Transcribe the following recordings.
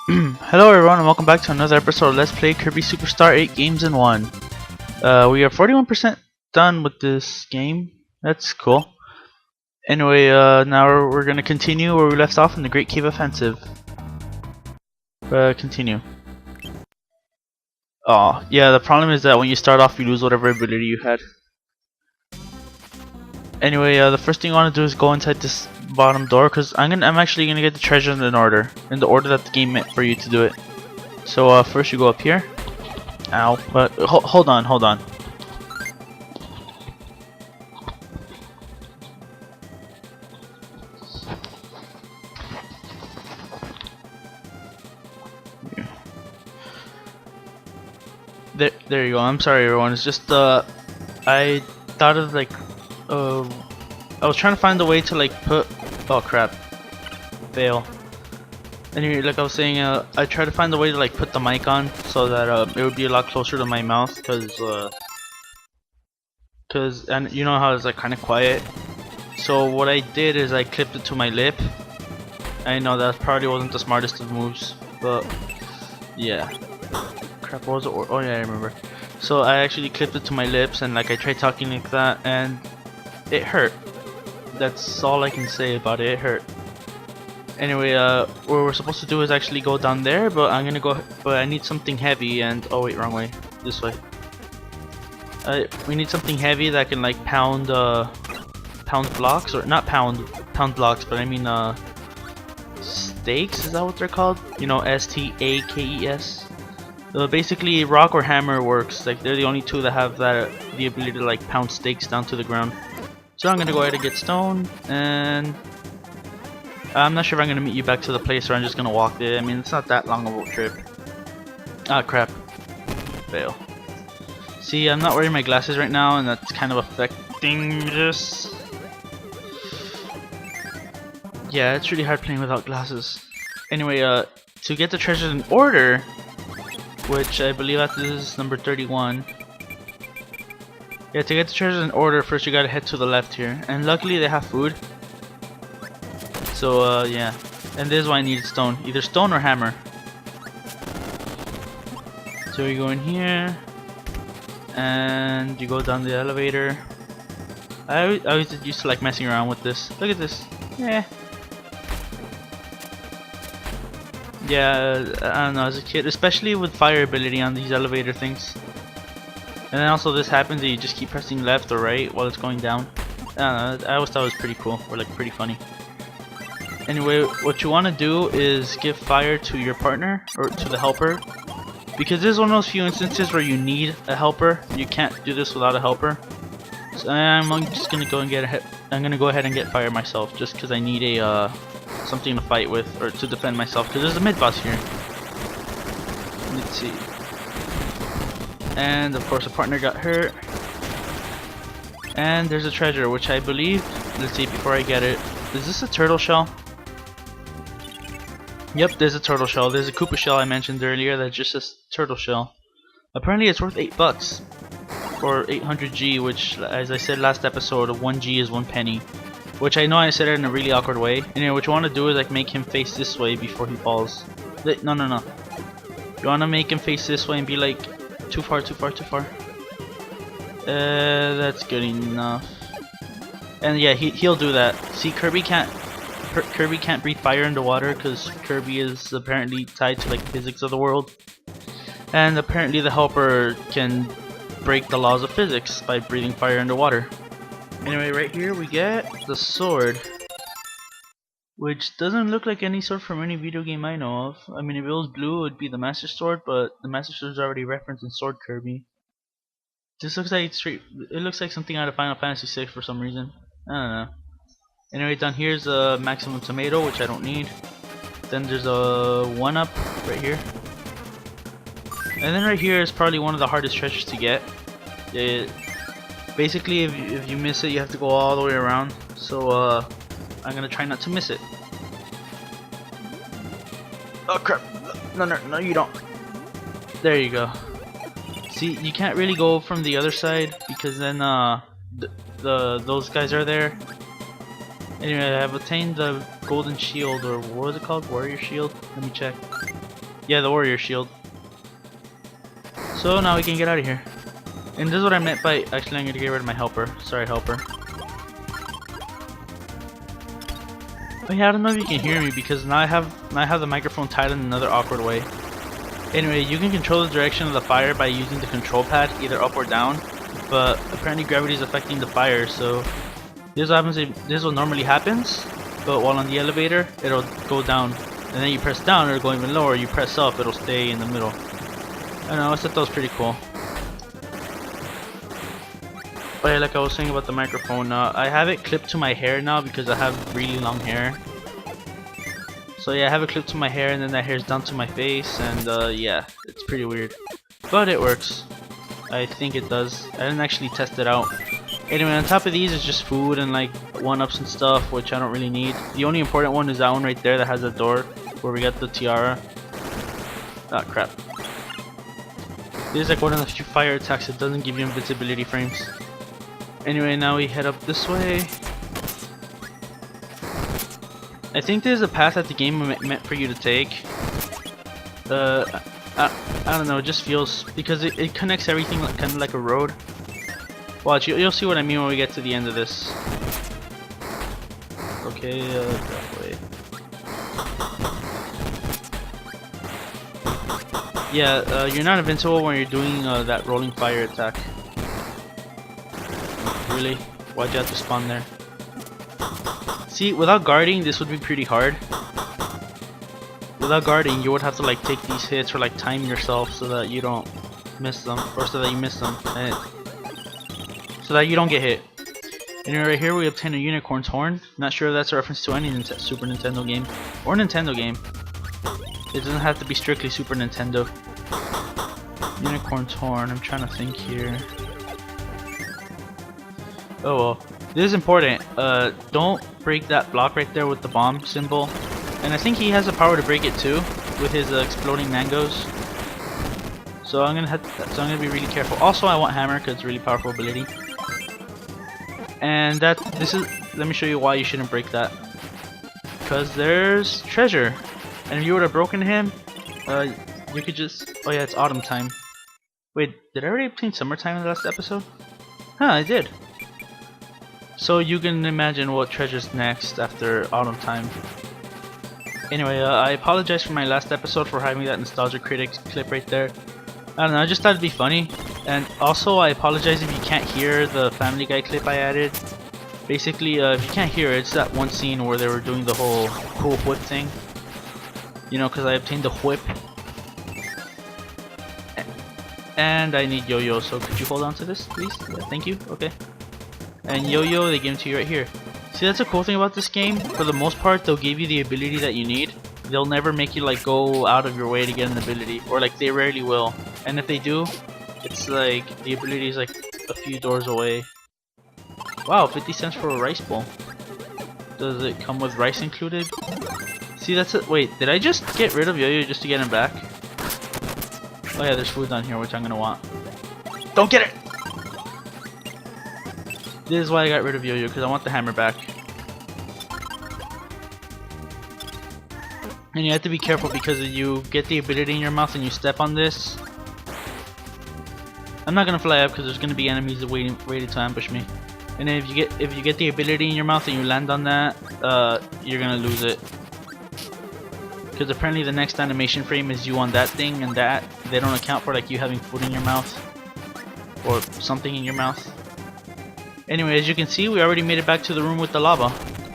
Hello everyone and welcome back to another episode of Let's Play Kirby Superstar 8 Games in 1. We are 41% done with this game. That's cool. Anyway, now we're gonna continue where we left off in the Great Cave Offensive. Continue. Oh, yeah, the problem is that when you start off you lose whatever ability you had. Anyway, the first thing I want to do is go inside this bottom door because I'm actually gonna get the treasure in the order that the game meant for you to do it. So first you go up here. Ow! But hold on. There you go. I'm sorry everyone. It's just I thought of like I was trying to find a way to like put. Oh crap! Fail. Anyway, like I was saying, I tried to find a way to like put the mic on so that it would be a lot closer to my mouth, and you know how it's like kind of quiet. So what I did is I clipped it to my lip. I know that probably wasn't the smartest of moves, but yeah. Crap, what was it? Oh yeah, I remember. So I actually clipped it to my lips and like I tried talking like that, and it hurt. That's all I can say about it. It hurt. Anyway, what we're supposed to do is actually go down there, but I need something heavy and oh wait, wrong way. This way. We need something heavy that can like pound blocks, or not pound blocks, but I mean stakes. Is that what they're called? You know, STAKES. Basically, rock or hammer works. Like they're the only two that have the ability to like pound stakes down to the ground. So I'm gonna go ahead and get stone, and I'm not sure if I'm gonna meet you back to the place or I'm just gonna walk there. I mean, it's not that long of a trip. Ah, crap. Fail. See, I'm not wearing my glasses right now, and that's kind of affecting this. Yeah, it's really hard playing without glasses. Anyway, to get the treasures in order, which I believe after this is number 31. Yeah, to get the treasures in order, first you gotta head to the left here. And luckily they have food. So, yeah. And this is why I needed stone. Either stone or hammer. So you go in here. And you go down the elevator. I always used to like messing around with this. Look at this. Yeah. Yeah, I don't know, as a kid, especially with fire ability on these elevator things. And then also this happens and you just keep pressing left or right while it's going down. I don't know, I always thought it was pretty cool, or like pretty funny. Anyway, what you want to do is give fire to your partner, or to the helper. Because this is one of those few instances where you need a helper. You can't do this without a helper. So I'm just gonna go and I'm gonna go ahead and get fire myself, just because I need a something to fight with, or to defend myself, because there's a mid boss here. Let's see. And of course a partner got hurt. And there's a treasure, which I believe, let's see before I get it, is this a turtle shell? Yep, there's a turtle shell. There's a Koopa shell I mentioned earlier that's just a turtle shell. Apparently it's worth 8 bucks. Or 800G, which as I said last episode, 1G is 1 penny. Which I know I said it in a really awkward way. Anyway, what you want to do is like make him face this way before he falls. No. You want to make him face this way and be like, too far. That's good enough. And yeah, he'll do that. See, Kirby can't breathe fire into water because Kirby is apparently tied to like the physics of the world. And apparently the helper can break the laws of physics by breathing fire into water. Anyway, right here we get the sword, which doesn't look like any sword from any video game I know of. I mean, if it was blue, it would be the Master Sword, but the Master Sword is already referenced in Sword Kirby. This looks like it looks like something out of Final Fantasy VI for some reason. I don't know. Anyway, down here's a maximum tomato, which I don't need. Then there's a 1-up right here. And then right here is probably one of the hardest treasures to get. Basically, if you miss it, you have to go all the way around. So I'm gonna try not to miss it. Oh crap! No, you don't. There you go. See, you can't really go from the other side because then those guys are there. Anyway, I've obtained the golden shield, or what was it called? Warrior shield? Let me check. Yeah, the warrior shield. So now we can get out of here. And this is what I meant by, actually I'm gonna get rid of my helper. Sorry, helper. Oh yeah, I don't know if you can hear me because now I have the microphone tied in another awkward way. Anyway, you can control the direction of the fire by using the control pad, either up or down. But apparently gravity is affecting the fire, so this is what normally happens. But while on the elevator, it'll go down, and then you press down, it'll go even lower. You press up, it'll stay in the middle. I don't know, I thought that was pretty cool. But yeah, like I was saying about the microphone, I have it clipped to my hair now because I have really long hair. So yeah, I have it clipped to my hair, and then that hair's down to my face, and yeah, it's pretty weird. But it works. I think it does. I didn't actually test it out. Anyway, on top of these is just food and like 1-ups and stuff, which I don't really need. The only important one is that one right there that has a door where we got the tiara. Ah, crap. This is like one of the few fire attacks that doesn't give you invisibility frames. Anyway, now we head up this way. I think there's a path that the game meant for you to take. I don't know, it just feels, because it connects everything like, kind of like a road. Watch, you'll see what I mean when we get to the end of this. Okay, that way. Yeah, you're not invincible when you're doing that rolling fire attack. Really? Why'd you have to spawn there? See, without guarding, this would be pretty hard. Without guarding, you would have to like take these hits or like time yourself so that you don't miss them, or so that you miss them, so that you don't get hit. And right here we obtain a unicorn's horn. Not sure if that's a reference to any Super Nintendo game or Nintendo game. It doesn't have to be strictly Super Nintendo. Unicorn's horn. I'm trying to think here. Oh well, this is important. Don't break that block right there with the bomb symbol. And I think he has the power to break it too, with his exploding mangoes. So I'm gonna be really careful. Also, I want hammer because it's a really powerful ability. And let me show you why you shouldn't break that. Because there's treasure, and if you would have broken him, you could just. Oh yeah, it's autumn time. Wait, did I already obtain summertime in the last episode? Huh, I did. So you can imagine what treasure's next after autumn time. Anyway, I apologize for my last episode for having that Nostalgia Critics clip right there. I don't know, I just thought it'd be funny. And also, I apologize if you can't hear the Family Guy clip I added. Basically, if you can't hear it, it's that one scene where they were doing the whole cool whip thing. You know, because I obtained the whip. And I need Yo-Yo, so could you hold on to this, please? Yeah, thank you, okay. And Yo-Yo, they give it to you right here. See, that's a cool thing about this game. For the most part, they'll give you the ability that you need. They'll never make you like go out of your way to get an ability, or like they rarely will. And if they do, it's like the ability is like a few doors away. Wow, 50 cents for a rice bowl. Does it come with rice included? See, that's it. Wait, did I just get rid of Yo-Yo just to get him back? Oh yeah, there's food down here, which I'm gonna want. Don't get it! This is why I got rid of Yo-Yo, because I want the hammer back. And you have to be careful because if you get the ability in your mouth and you step on this. I'm not gonna fly up because there's gonna be enemies waiting to ambush me. And then if you get the ability in your mouth and you land on that, you're gonna lose it. Because apparently the next animation frame is you on that thing, and that they don't account for like you having food in your mouth or something in your mouth. Anyway, as you can see, we already made it back to the room with the lava.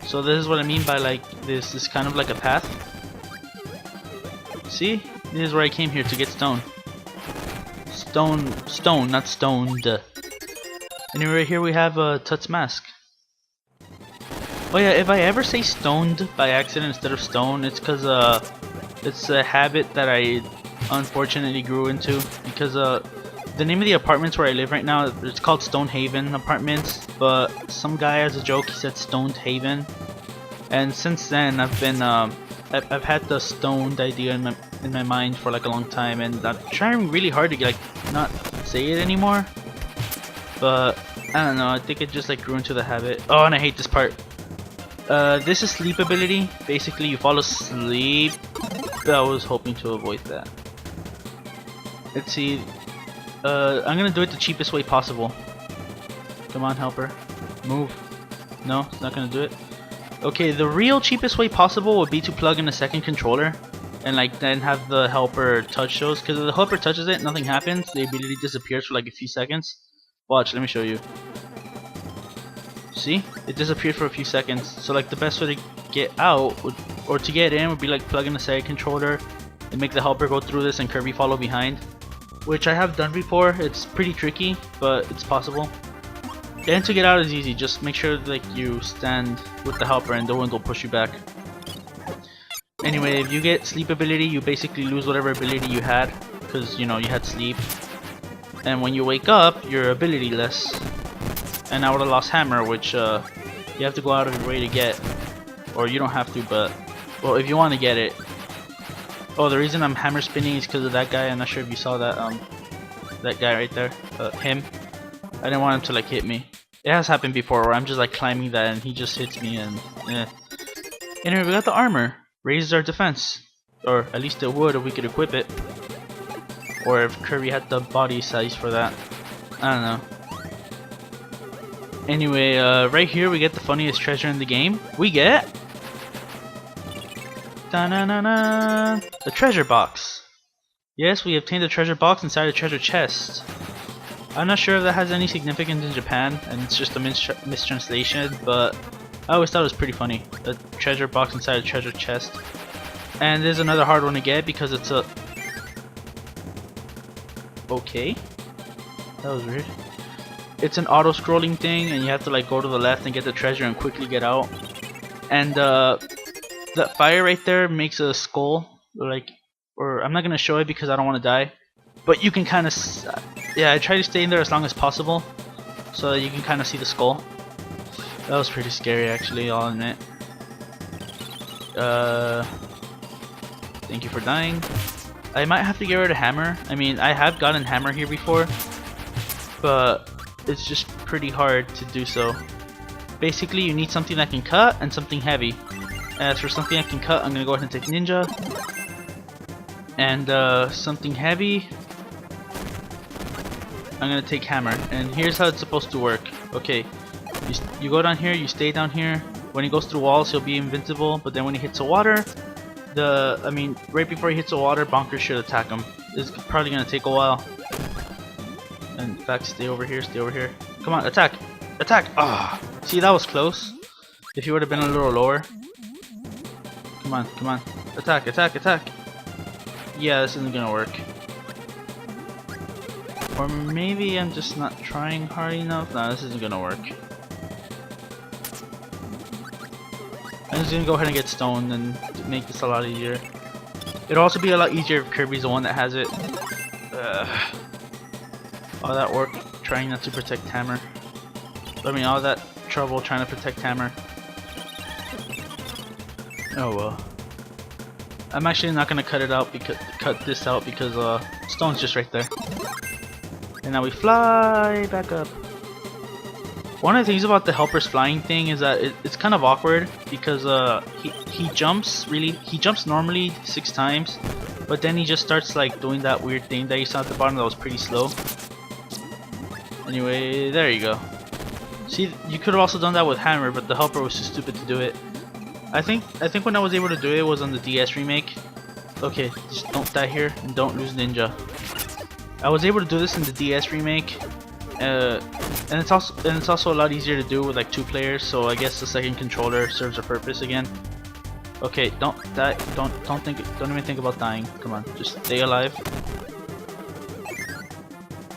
So this is what I mean by like this is kind of like a path. See? This is where I came here to get stone. Stone, not stoned. Anyway, right here we have Tut's mask. Oh yeah, if I ever say stoned by accident instead of stone, it's because it's a habit that I unfortunately grew into. Because the name of the apartments where I live right now, it's called Stonehaven Apartments, but some guy as a joke he said Stoned Haven, and since then I've been I've had the stoned idea in my mind for like a long time, and I'm trying really hard to like not say it anymore, but I don't know, I think it just like grew into the habit. Oh, and I hate this part. This is sleep ability. Basically you fall asleep I was hoping to avoid that. Let's see. I'm gonna do it the cheapest way possible. Come on, helper. Move. No, it's not gonna do it. Okay, the real cheapest way possible would be to plug in a second controller and like then have the helper touch those. Because if the helper touches it, nothing happens. The ability disappears for like a few seconds. Watch, let me show you. See? It disappeared for a few seconds. So like the best way to get out would, or to get in would be like plug in a second controller and make the helper go through this and Kirby follow behind. Which I have done before. It's pretty tricky, but it's possible. And to get out is easy. Just make sure like you stand with the helper and no one will push you back. Anyway, if you get sleep ability, you basically lose whatever ability you had, because you know you had sleep. And when you wake up, you're ability less. And I would have lost hammer, which you have to go out of your way to get, or you don't have to, but well, if you want to get it. Oh, the reason I'm hammer spinning is because of that guy. I'm not sure if you saw that that guy right there, him. I didn't want him to like hit me. It has happened before where I'm just like climbing that and he just hits me and Anyway, we got the armor. Raises our defense. Or at least it would if we could equip it. Or if Kirby had the body size for that. I don't know. Anyway, right here we get the funniest treasure in the game. We get the treasure box. Yes, we obtained the treasure box inside a treasure chest. I'm not sure if that has any significance in Japan, and it's just a mistranslation, but I always thought it was pretty funny. A treasure box inside a treasure chest. And there's another hard one to get because it's a... Okay. That was weird. It's an auto-scrolling thing, and you have to like go to the left and get the treasure and quickly get out. And that fire right there makes a skull, or I'm not gonna show it because I don't want to die. But you can kind of, yeah, I try to stay in there as long as possible, so that you can kind of see the skull. That was pretty scary, actually. I'll admit. Thank you for dying. I might have to get rid of hammer. I mean, I have gotten hammer here before, but it's just pretty hard to do so. Basically, you need something that can cut and something heavy. As for something I can cut, I'm gonna go ahead and take ninja. And something heavy, I'm gonna take hammer. And here's how it's supposed to work. Okay, you go down here, you stay down here. When he goes through walls, he'll be invincible. But then when he hits the water, right before he hits the water, Bonker should attack him. It's probably gonna take a while. In fact, stay over here, stay over here. Come on, attack, attack! Ah, see, that was close. If he would have been a little lower. Come on, come on, attack, attack, attack! Yeah, this isn't gonna work. Or maybe I'm just not trying hard enough. Nah, this isn't gonna work. I'm just gonna go ahead and get stoned and make this a lot easier. It'll also be a lot easier if Kirby's the one that has it. All that work trying not to protect hammer. I mean, all that trouble trying to protect hammer. Oh well. I'm actually not gonna cut this out because stone's just right there. And now we fly back up. One of the things about the helper's flying thing is that it's kind of awkward because he jumps normally 6 times, but then he just starts like doing that weird thing that you saw at the bottom that was pretty slow. Anyway, there you go. See, you could have also done that with hammer, but the helper was too stupid to do it. I think when I was able to do it was on the DS remake. Okay, just don't die here and don't lose ninja. I was able to do this in the DS remake, and it's also a lot easier to do with like 2 players. So I guess the second controller serves a purpose again. Okay, don't die. Don't even think about dying. Come on, just stay alive.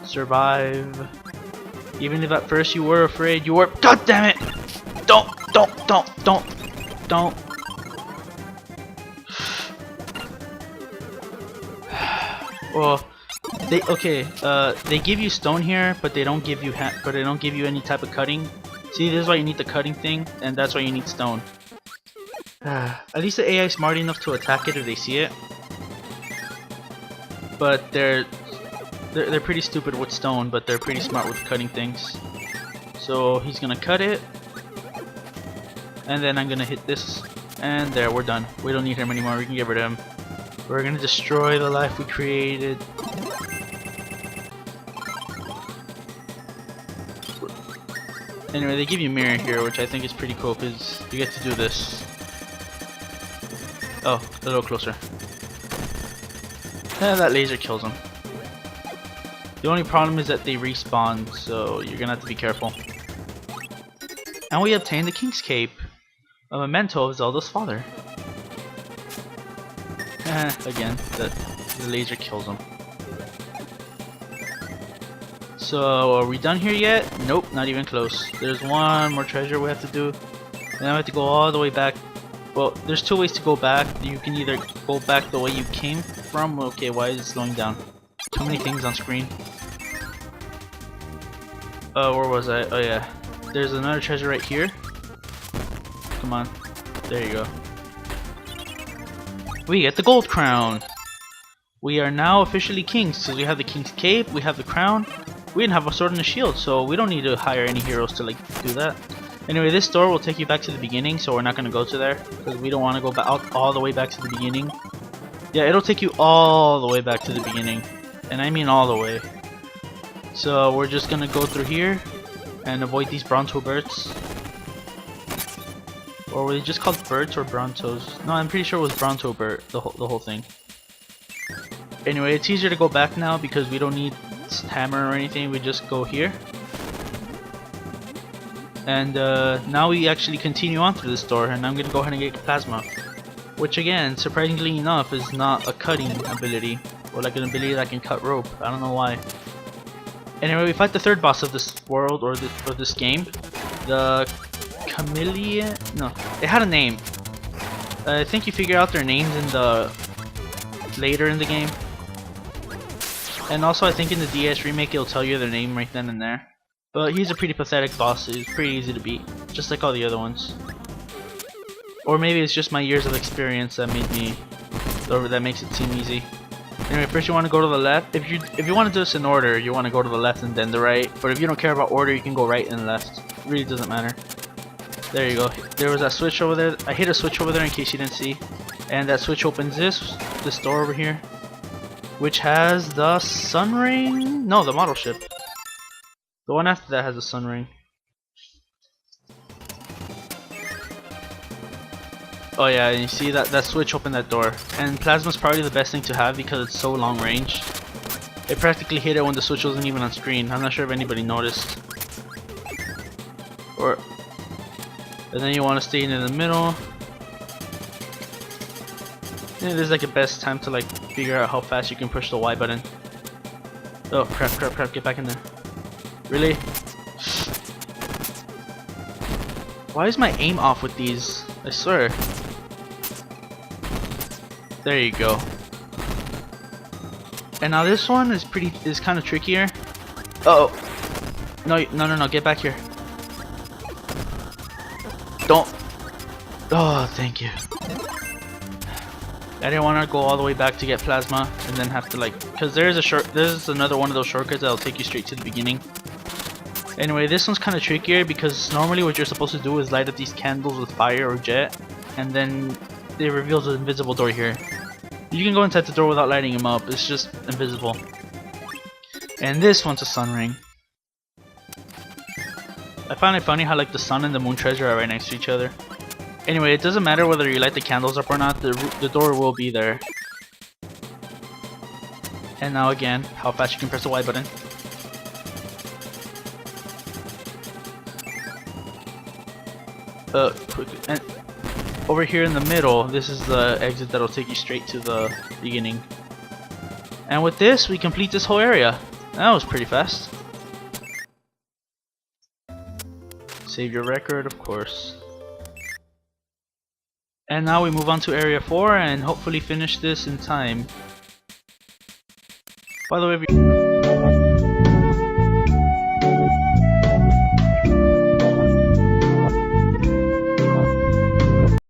Survive. Even if at first you were afraid, you were. God damn it! Don't. Well, they give you stone here, but they don't give you any type of cutting. See, this is why you need the cutting thing, and that's why you need stone. At least the AI is smart enough to attack it if they see it, but they're pretty stupid with stone, but they're pretty smart with cutting things. So he's gonna cut it, and then I'm gonna hit this, and there, we're done. We don't need him anymore. We can get rid of him. We're gonna destroy the life we created. Anyway, they give you a mirror here, which I think is pretty cool because you get to do this. Oh, a little closer. Yeah, that laser kills them. The only problem is that they respawn, so you're gonna have to be careful. And we obtained the King's Cape, a memento of Zelda's father. Again, the laser kills them. So, are we done here yet? Nope, not even close. There's one more treasure we have to do. And then we have to go all the way back. Well, there's two ways to go back. You can either go back the way you came from. Okay, why is it slowing down? Too many things on screen. Where was I? Oh yeah. There's another treasure right here. Come on. There you go. We get the gold crown. We are now officially kings. So we have the King's Cape, we have the crown. We didn't have a sword and a shield, so we don't need to hire any heroes to like do that. Anyway, this door will take you back to the beginning, so we're not going to go to there because we don't want to go back all the way back to the beginning. Yeah, it'll take you all the way back to the beginning, and I mean all the way. So we're just going to go through here and avoid these Bronto birds. Or were they just called birds or Brontos? No, I'm pretty sure it was Bronto bird, the whole thing. Anyway, it's easier to go back now because we don't need hammer or anything. We just go here. And now we actually continue on through this door, and I'm gonna go ahead and get plasma, which again, surprisingly enough, is not a cutting ability or like an ability that can cut rope. I don't know why. Anyway, we fight the third boss of this world or this game, the Chameleon. No, it had a name. I think you figure out their names in the later in the game, and also I think in the DS remake it'll tell you their name right then and there. But he's a pretty pathetic boss. He's pretty easy to beat, just like all the other ones. Or maybe it's just my years of experience that makes it seem easy. Anyway, first you want to go to the left. If you want to do this in order, you want to go to the left and then the right. But if you don't care about order, you can go right and left. It really doesn't matter. There you go. There was that switch over there. I hit a switch over there in case you didn't see. And that switch opens this door over here, which has the sun ring. No, the model ship. The one after that has a sun ring. Oh yeah, and you see that switch opened that door. And plasma's probably the best thing to have because it's so long range. It practically hit it when the switch wasn't even on screen. I'm not sure if anybody noticed. And then you want to stay in the middle. Yeah, this is like the best time to like figure out how fast you can push the Y button. Oh crap, get back in there. Really? Why is my aim off with these? I swear. There you go. And now this one is kind of trickier. Uh oh. No, get back here. Don't. Oh, thank you. I didn't want to go all the way back to get plasma and then have to like, cause there's another one of those shortcuts that'll take you straight to the beginning. Anyway, this one's kind of trickier because normally what you're supposed to do is light up these candles with fire or jet, and then it reveals an invisible door here. You can go inside the door without lighting them up, it's just invisible. And this one's a sun ring. I find it funny how like the sun and the moon treasure are right next to each other. Anyway, it doesn't matter whether you light the candles up or not, the door will be there. And now again, how fast you can press the Y button. Quickly. And over here in the middle, this is the exit that'll take you straight to the beginning. And with this, we complete this whole area. That was pretty fast. Save your record, of course. And now we move on to area 4 and hopefully finish this in time. By the way,